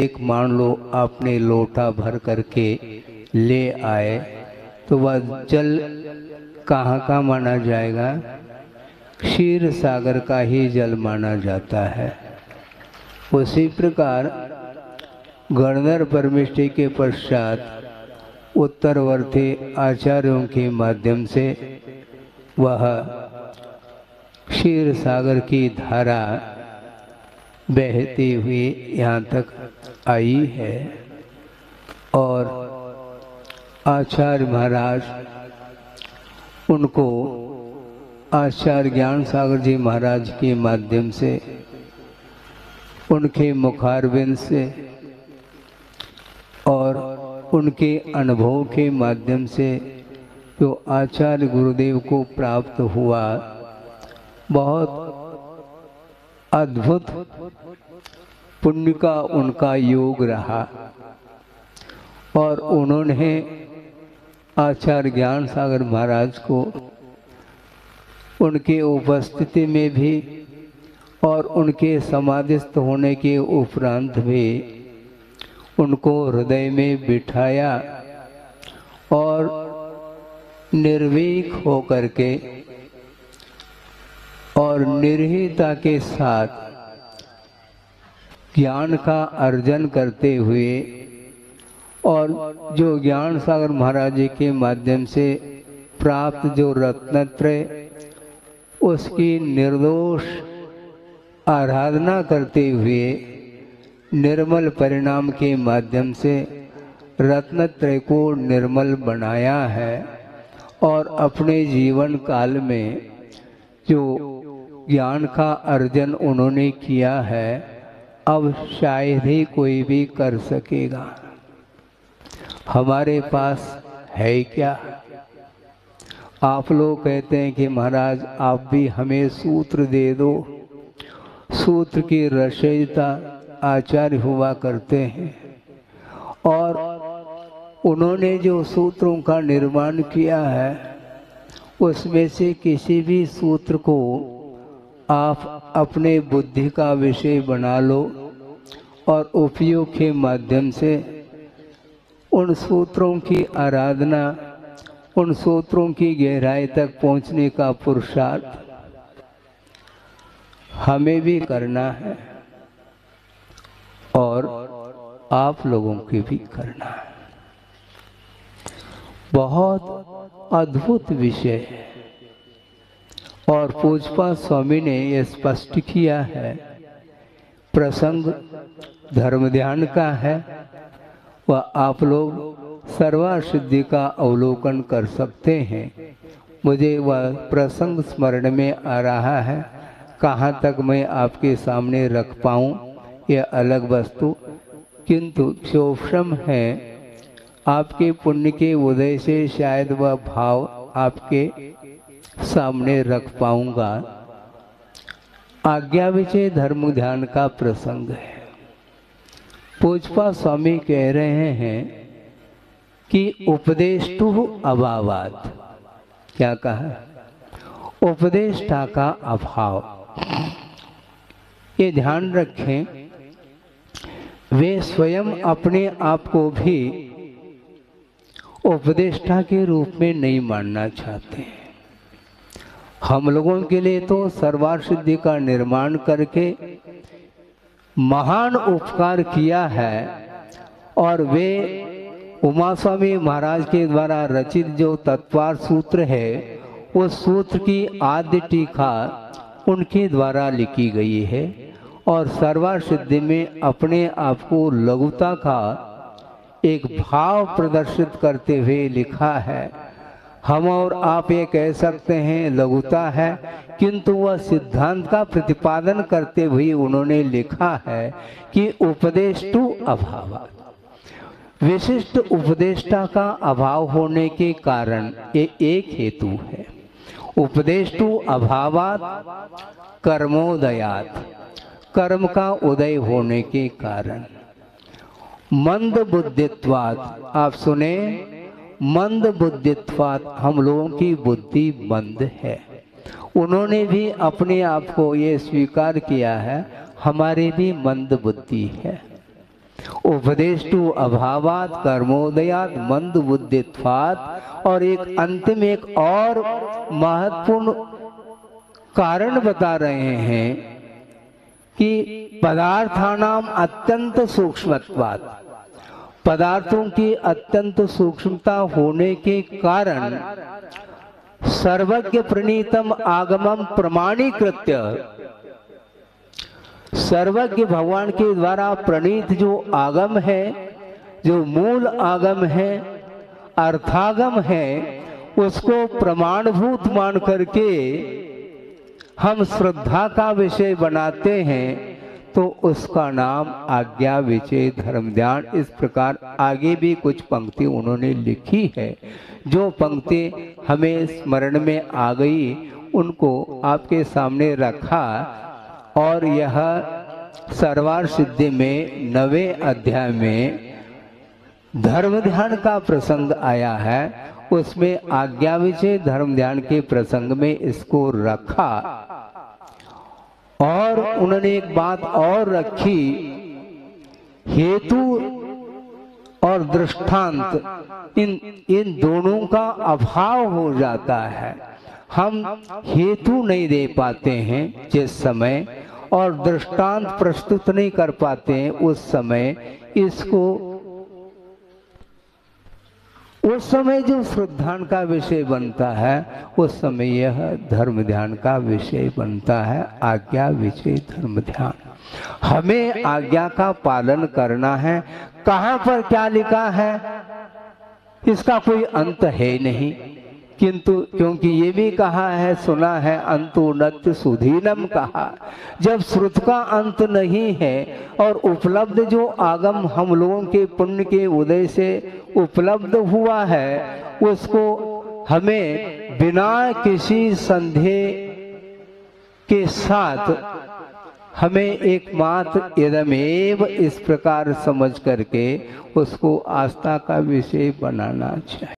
एक मान लो आपने लोटा भर करके ले आए तो वह जल कहाँ का माना जाएगा? क्षीर सागर का ही जल माना जाता है। उसी प्रकार गणधर परमेष्टि के पश्चात उत्तरवर्ती आचार्यों के माध्यम से वह क्षीर सागर की धारा बहती हुई यहाँ तक आई है और आचार्य महाराज उनको आचार्य ज्ञान सागर जी महाराज के माध्यम से उनके मुखारविंद से और उनके अनुभव के माध्यम से जो आचार्य गुरुदेव को प्राप्त हुआ, बहुत अद्भुत पुण्य का उनका योग रहा और उन्होंने आचार्य ज्ञान सागर महाराज को उनके उपस्थिति में भी और उनके समाधिस्थ होने के उपरांत भी उनको हृदय में बिठाया और निर्भीक होकर के और निर्भीकता के साथ ज्ञान का अर्जन करते हुए और जो ज्ञान सागर महाराज जी के माध्यम से प्राप्त जो रत्नत्रय उसकी निर्दोष आराधना करते हुए निर्मल परिणाम के माध्यम से रत्नत्रय को निर्मल बनाया है और अपने जीवन काल में जो ज्ञान का अर्जन उन्होंने किया है अब शायद ही कोई भी कर सकेगा। हमारे पास है क्या? आप लोग कहते हैं कि महाराज आप भी हमें सूत्र दे दो। सूत्र की रचयिता आचार्य हुआ करते हैं और उन्होंने जो सूत्रों का निर्माण किया है उसमें से किसी भी सूत्र को आप अपने बुद्धि का विषय बना लो और उपयोग के माध्यम से उन सूत्रों की आराधना, उन सूत्रों की गहराई तक पहुंचने का पुरुषार्थ हमें भी करना है और आप लोगों की भी करना है। बहुत अद्भुत विषय है और पूज्यपाद स्वामी ने यह स्पष्ट किया है। प्रसंग धर्म ध्यान का है, वह आप लोग सर्वसिद्धि का अवलोकन कर सकते हैं। मुझे वह प्रसंग स्मरण में आ रहा है, कहाँ तक मैं आपके सामने रख पाऊँ यह अलग वस्तु, किंतु क्षोभम है आपके पुण्य के उदय से शायद वह भाव आपके सामने रख पाऊंगा। आज्ञा विषय धर्म ध्यान का प्रसंग है। पूज्यपाद स्वामी कह रहे हैं कि उपदेष्टु अभावात, क्या कहा? उपदेष्टा का अभाव। ये ध्यान रखें, वे स्वयं अपने आप को भी उपदेष्टा के रूप में नहीं मानना चाहते हैं। हम लोगों के लिए तो सर्वासिद्धि का निर्माण करके महान उपकार किया है और वे उमा स्वामी महाराज के द्वारा रचित जो तत्वार सूत्र है उस सूत्र की आद्य टीका उनके द्वारा लिखी गई है और सर्वासिद्धि में अपने आप को लघुता का एक भाव प्रदर्शित करते हुए लिखा है। हम और आप ये कह सकते हैं लघुता है, किंतु वह सिद्धांत का प्रतिपादन करते हुए उन्होंने लिखा है कि उपदेष्टु अभाव, विशिष्ट उपदेष्टा का अभाव होने के कारण ये एक हेतु है। उपदेष्टु अभावात कर्मोदयात, कर्म का उदय होने के कारण। मंद बुद्धित्वात, आप सुने, मंद बुद्धित्वात, हम लोगों की बुद्धि मंद है। उन्होंने भी अपने आप को ये स्वीकार किया है, हमारी भी मंद बुद्धि है। उपदेष्टु अभावात कर्मोदयात मंद बुद्धित्वात्, और एक अंतिम एक और महत्वपूर्ण कारण बता रहे हैं कि पदार्थानाम अत्यंत सूक्ष्मत्वात्, पदार्थों की अत्यंत सूक्ष्मता होने के कारण सर्वज्ञ प्रणीतम आगमम प्रमाणीकृत्य, सर्वज्ञ भगवान के द्वारा प्रणीत जो आगम है, जो मूल आगम है, अर्थागम है, उसको प्रमाणभूत मान करके हम श्रद्धा का विषय बनाते हैं, तो उसका नाम आज्ञा विषय धर्म ध्यान। इस प्रकार आगे भी कुछ पंक्ति उन्होंने लिखी है, जो पंक्ति हमें स्मरण में आ गई उनको आपके सामने रखा। और यह सर्वार्थ सिद्धि में 9वें अध्याय में धर्म ध्यान का प्रसंग आया है, उसमें आज्ञा विषय धर्म ध्यान के प्रसंग में इसको रखा। और उन्होंने एक बात और रखी, हेतु और दृष्टांत इन दोनों का अभाव हो जाता है। हम हेतु नहीं दे पाते हैं जिस समय, और दृष्टांत प्रस्तुत नहीं कर पाते हैं उस समय, इसको उस समय जो श्रद्धान का विषय बनता है, उस समय यह धर्म ध्यान का विषय बनता है, आज्ञा विषय धर्म ध्यान। हमें आज्ञा का पालन करना है। कहाँ पर क्या लिखा है इसका कोई अंत है नहीं, किंतु क्योंकि ये भी कहा है, सुना है, अंतु नत्य सुधीनम कहा। जब श्रुत का अंत नहीं है और उपलब्ध जो आगम हम लोगों के पुण्य के उदय से उपलब्ध हुआ है, उसको हमें बिना किसी संदेह के साथ हमें एकमात्र इदमेव इस प्रकार समझ करके उसको आस्था का विषय बनाना चाहिए।